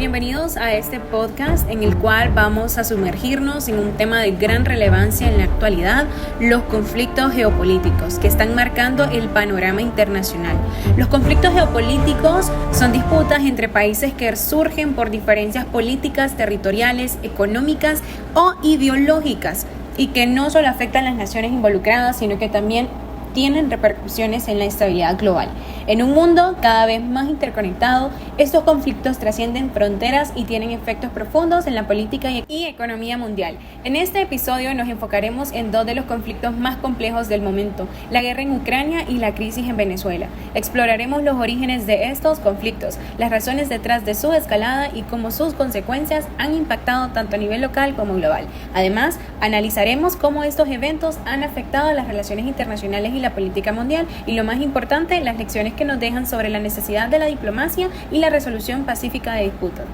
Bienvenidos a este podcast en el cual vamos a sumergirnos en un tema de gran relevancia en la actualidad, los conflictos geopolíticos que están marcando el panorama internacional. Los conflictos geopolíticos son disputas entre países que surgen por diferencias políticas, territoriales, económicas o ideológicas y que no solo afectan a las naciones involucradas, sino que también tienen repercusiones en la estabilidad global. En un mundo cada vez más interconectado, estos conflictos trascienden fronteras y tienen efectos profundos en la política y economía mundial. En este episodio nos enfocaremos en dos de los conflictos más complejos del momento, la guerra en Ucrania y la crisis en Venezuela. Exploraremos los orígenes de estos conflictos, las razones detrás de su escalada y cómo sus consecuencias han impactado tanto a nivel local como global. Además, analizaremos cómo estos eventos han afectado las relaciones internacionales y la política mundial y, lo más importante, las lecciones que nos dejan sobre la necesidad de la diplomacia y la resolución pacífica de disputas.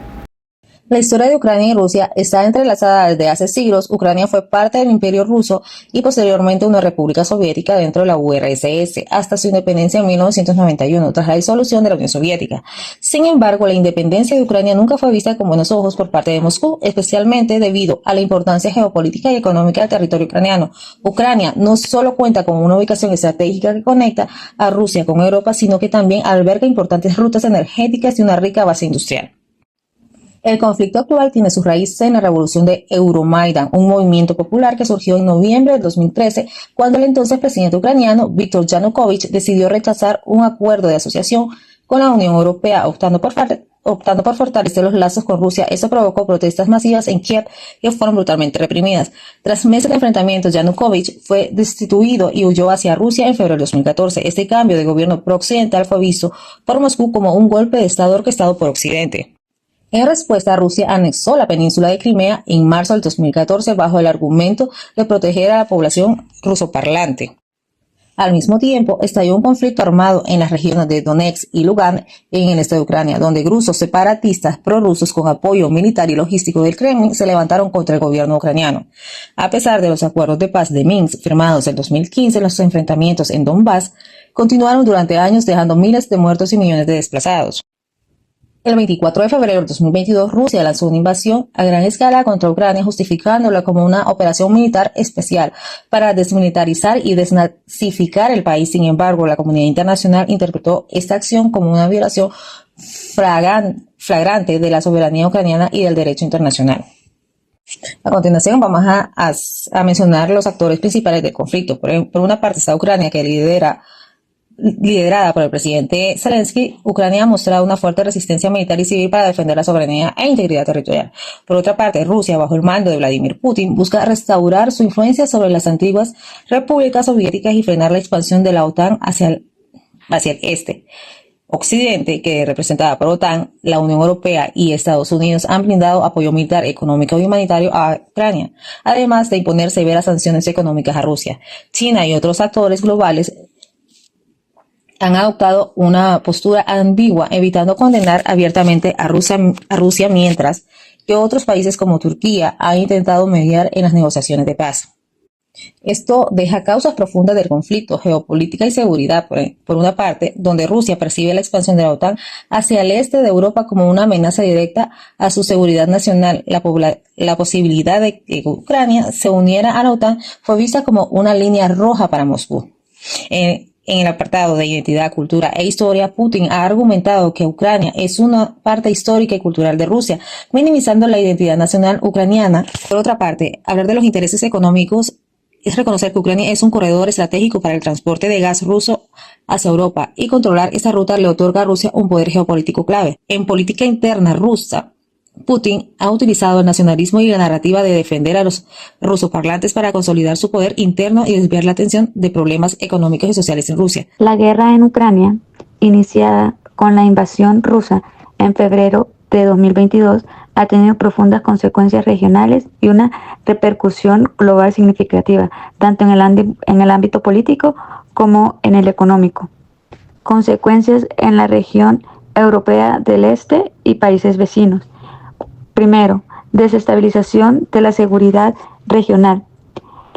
La historia de Ucrania y Rusia está entrelazada desde hace siglos. Ucrania fue parte del Imperio Ruso y posteriormente una república soviética dentro de la URSS hasta su independencia en 1991 tras la disolución de la Unión Soviética. Sin embargo, la independencia de Ucrania nunca fue vista con buenos ojos por parte de Moscú, especialmente debido a la importancia geopolítica y económica del territorio ucraniano. Ucrania no solo cuenta con una ubicación estratégica que conecta a Rusia con Europa, sino que también alberga importantes rutas energéticas y una rica base industrial. El conflicto actual tiene sus raíces en la revolución de Euromaidan, un movimiento popular que surgió en noviembre de 2013, cuando el entonces presidente ucraniano Viktor Yanukovych decidió rechazar un acuerdo de asociación con la Unión Europea, optando por fortalecer los lazos con Rusia. Eso provocó protestas masivas en Kiev que fueron brutalmente reprimidas. Tras meses de enfrentamientos, Yanukovych fue destituido y huyó hacia Rusia en febrero de 2014. Este cambio de gobierno pro-occidental fue visto por Moscú como un golpe de Estado orquestado por Occidente. En respuesta, Rusia anexó la península de Crimea en marzo del 2014 bajo el argumento de proteger a la población rusoparlante. Al mismo tiempo, estalló un conflicto armado en las regiones de Donetsk y Lugansk en el este de Ucrania, donde grupos separatistas prorrusos con apoyo militar y logístico del Kremlin se levantaron contra el gobierno ucraniano. A pesar de los acuerdos de paz de Minsk firmados en 2015, los enfrentamientos en Donbass continuaron durante años, dejando miles de muertos y millones de desplazados. El 24 de febrero de 2022, Rusia lanzó una invasión a gran escala contra Ucrania, justificándola como una operación militar especial para desmilitarizar y desnazificar el país. Sin embargo, la comunidad internacional interpretó esta acción como una violación flagrante de la soberanía ucraniana y del derecho internacional. A continuación, vamos a mencionar los actores principales del conflicto. Por una parte está Ucrania, que liderada por el presidente Zelensky. Ucrania ha mostrado una fuerte resistencia militar y civil para defender la soberanía e integridad territorial. Por otra parte, Rusia, bajo el mando de Vladimir Putin, busca restaurar su influencia sobre las antiguas repúblicas soviéticas y frenar la expansión de la OTAN hacia el este. Occidente, que representada por OTAN, la Unión Europea y Estados Unidos, han brindado apoyo militar, económico y humanitario a Ucrania, además de imponer severas sanciones económicas a Rusia. China y otros actores globales han adoptado una postura ambigua, evitando condenar abiertamente a Rusia, mientras que otros países como Turquía han intentado mediar en las negociaciones de paz. Esto deja causas profundas del conflicto, geopolítica y seguridad. Por una parte, donde Rusia percibe la expansión de la OTAN hacia el este de Europa como una amenaza directa a su seguridad nacional, la posibilidad de que Ucrania se uniera a la OTAN fue vista como una línea roja para Moscú. En el apartado de identidad, cultura e historia, Putin ha argumentado que Ucrania es una parte histórica y cultural de Rusia, minimizando la identidad nacional ucraniana. Por otra parte, hablar de los intereses económicos es reconocer que Ucrania es un corredor estratégico para el transporte de gas ruso hacia Europa, y controlar esta ruta le otorga a Rusia un poder geopolítico clave. En política interna rusa, Putin ha utilizado el nacionalismo y la narrativa de defender a los rusoparlantes para consolidar su poder interno y desviar la atención de problemas económicos y sociales en Rusia. La guerra en Ucrania, iniciada con la invasión rusa en febrero de 2022, ha tenido profundas consecuencias regionales y una repercusión global significativa, tanto en el ámbito político como en el económico. Consecuencias en la región europea del este y países vecinos. Primero, desestabilización de la seguridad regional.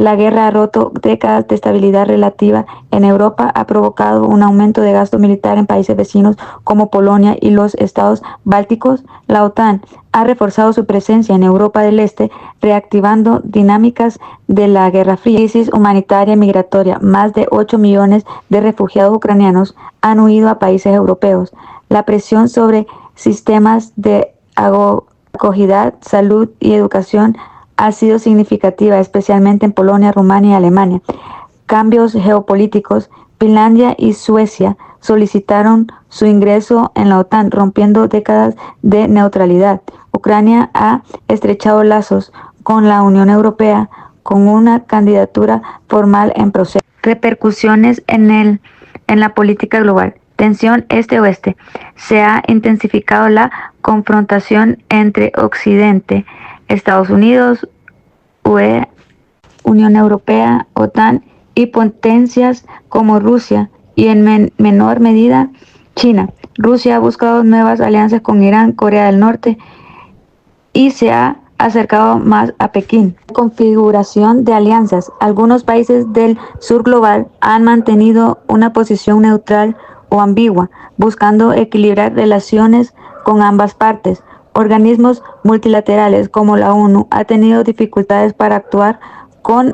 La guerra ha roto décadas de estabilidad relativa en Europa, ha provocado un aumento de gasto militar en países vecinos como Polonia y los estados bálticos. La OTAN ha reforzado su presencia en Europa del Este, reactivando dinámicas de la Guerra Fría. Crisis humanitaria y migratoria. Más de 8 millones de refugiados ucranianos han huido a países europeos. La presión sobre sistemas de acogida, salud y educación ha sido significativa, especialmente en Polonia, Rumania y Alemania. Cambios geopolíticos. Finlandia y Suecia solicitaron su ingreso en la OTAN, rompiendo décadas de neutralidad. Ucrania ha estrechado lazos con la Unión Europea con una candidatura formal en proceso. Repercusiones en la política global. Tensión este-oeste. Se ha intensificado la confrontación entre Occidente, Estados Unidos, UE, Unión Europea, OTAN y potencias como Rusia y en menor medida China. Rusia ha buscado nuevas alianzas con Irán, Corea del Norte y se ha acercado más a Pekín. Configuración de alianzas. Algunos países del sur global han mantenido una posición neutral o ambigua, buscando equilibrar relaciones con ambas partes. Organismos multilaterales como la ONU han tenido dificultades para actuar con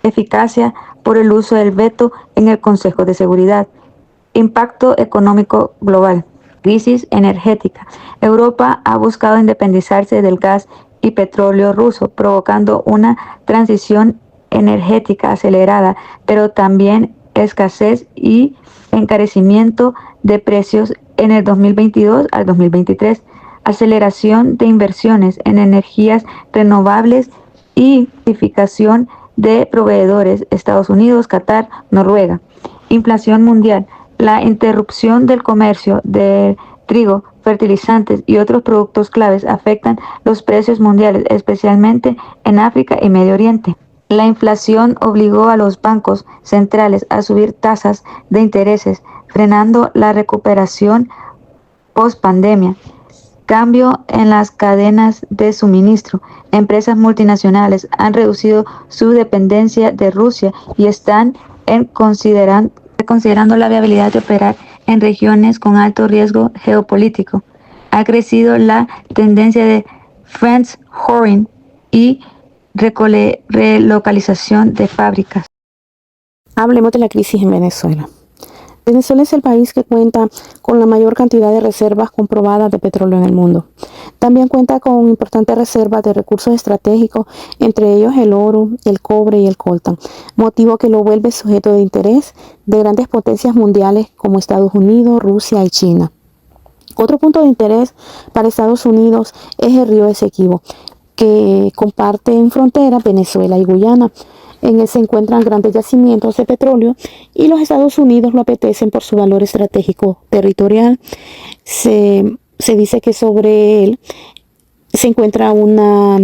eficacia por el uso del veto en el Consejo de Seguridad. Impacto económico global. Crisis energética. Europa ha buscado independizarse del gas y petróleo ruso, provocando una transición energética acelerada, pero también escasez y encarecimiento de precios en el 2022 al 2023. Aceleración de inversiones en energías renovables y diversificación de proveedores, Estados Unidos, Qatar, Noruega. Inflación mundial. La interrupción del comercio de trigo, fertilizantes y otros productos claves afectan los precios mundiales, especialmente en África y Medio Oriente. La inflación obligó a los bancos centrales a subir tasas de intereses, frenando la recuperación post-pandemia. Cambio en las cadenas de suministro. Empresas multinacionales han reducido su dependencia de Rusia y están considerando la viabilidad de operar en regiones con alto riesgo geopolítico. Ha crecido la tendencia de friendshoring y relocalización de fábricas. Hablemos de la crisis en Venezuela. Venezuela es el país que cuenta con la mayor cantidad de reservas comprobadas de petróleo en el mundo. También cuenta con importantes reservas de recursos estratégicos, entre ellos el oro, el cobre y el coltan, motivo que lo vuelve sujeto de interés de grandes potencias mundiales como Estados Unidos, Rusia y China. Otro punto de interés para Estados Unidos es el río Esequibo, que comparten frontera Venezuela y Guyana. En él se encuentran grandes yacimientos de petróleo y los Estados Unidos lo apetecen por su valor estratégico territorial. Se dice que sobre él se encuentra una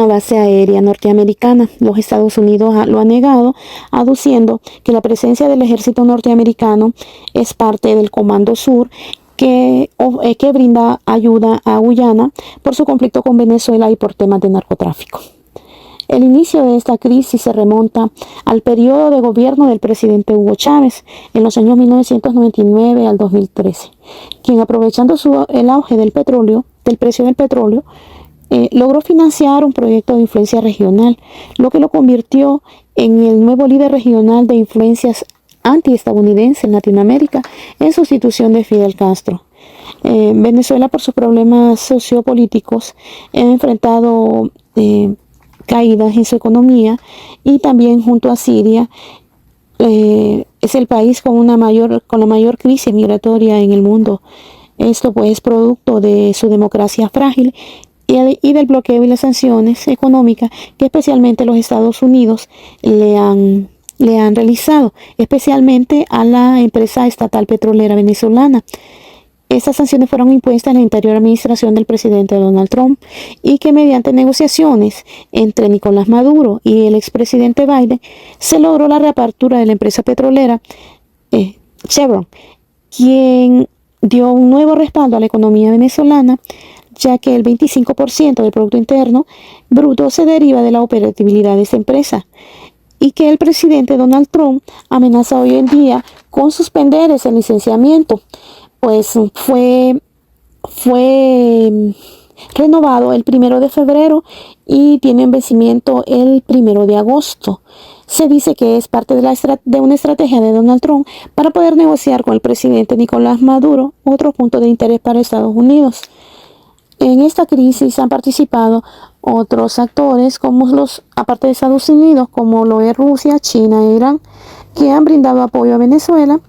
base aérea norteamericana. Los Estados Unidos lo han negado, aduciendo que la presencia del ejército norteamericano es parte del Comando Sur, que brinda ayuda a Guyana por su conflicto con Venezuela y por temas de narcotráfico. El inicio de esta crisis se remonta al periodo de gobierno del presidente Hugo Chávez en los años 1999 al 2013, quien aprovechando el auge del precio del petróleo, logró financiar un proyecto de influencia regional, lo que lo convirtió en el nuevo líder regional de influencias antiestadounidenses en Latinoamérica en sustitución de Fidel Castro. Venezuela, por sus problemas sociopolíticos, ha enfrentado caídas en su economía y también junto a Siria es el país con la mayor crisis migratoria en el mundo. Esto pues es producto de su democracia frágil y del bloqueo y las sanciones económicas que especialmente los Estados Unidos le han realizado, especialmente a la empresa estatal petrolera venezolana. Estas sanciones fueron impuestas en la anterior administración del presidente Donald Trump y que mediante negociaciones entre Nicolás Maduro y el expresidente Biden se logró la reapertura de la empresa petrolera Chevron, quien dio un nuevo respaldo a la economía venezolana, ya que el 25% del Producto Interno Bruto se deriva de la operatividad de esta empresa y que el presidente Donald Trump amenaza hoy en día con suspender ese licenciamiento, pues fue renovado el 1 de febrero y tiene vencimiento el 1 de agosto. Se dice que es parte de una estrategia de Donald Trump para poder negociar con el presidente Nicolás Maduro otro punto de interés para Estados Unidos. En esta crisis han participado otros actores, aparte de Estados Unidos, como lo es Rusia, China e Irán, que han brindado apoyo a Venezuela,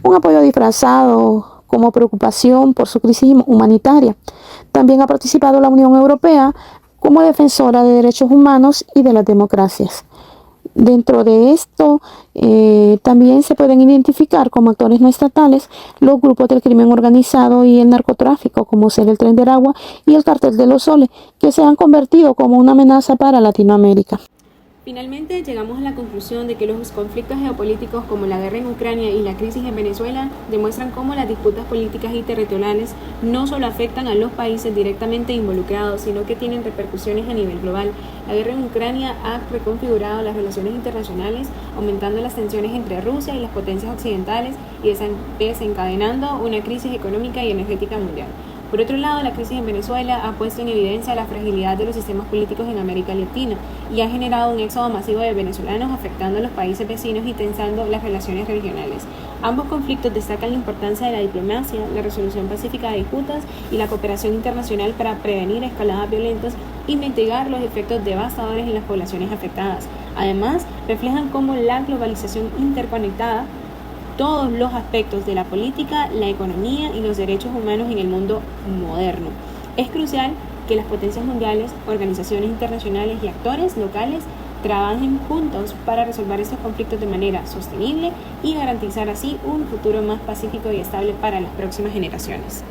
un apoyo disfrazado como preocupación por su crisis humanitaria. También ha participado la Unión Europea como defensora de derechos humanos y de las democracias. Dentro de esto, también se pueden identificar como actores no estatales los grupos del crimen organizado y el narcotráfico, como ser el Tren de Aragua y el Cartel de los Soles, que se han convertido como una amenaza para Latinoamérica. Finalmente, llegamos a la conclusión de que los conflictos geopolíticos como la guerra en Ucrania y la crisis en Venezuela demuestran cómo las disputas políticas y territoriales no solo afectan a los países directamente involucrados, sino que tienen repercusiones a nivel global. La guerra en Ucrania ha reconfigurado las relaciones internacionales, aumentando las tensiones entre Rusia y las potencias occidentales y desencadenando una crisis económica y energética mundial. Por otro lado, la crisis en Venezuela ha puesto en evidencia la fragilidad de los sistemas políticos en América Latina y ha generado un éxodo masivo de venezolanos, afectando a los países vecinos y tensando las relaciones regionales. Ambos conflictos destacan la importancia de la diplomacia, la resolución pacífica de disputas y la cooperación internacional para prevenir escaladas violentas y mitigar los efectos devastadores en las poblaciones afectadas. Además, reflejan cómo la globalización interconectada todos los aspectos de la política, la economía y los derechos humanos en el mundo moderno. Es crucial que las potencias mundiales, organizaciones internacionales y actores locales trabajen juntos para resolver estos conflictos de manera sostenible y garantizar así un futuro más pacífico y estable para las próximas generaciones.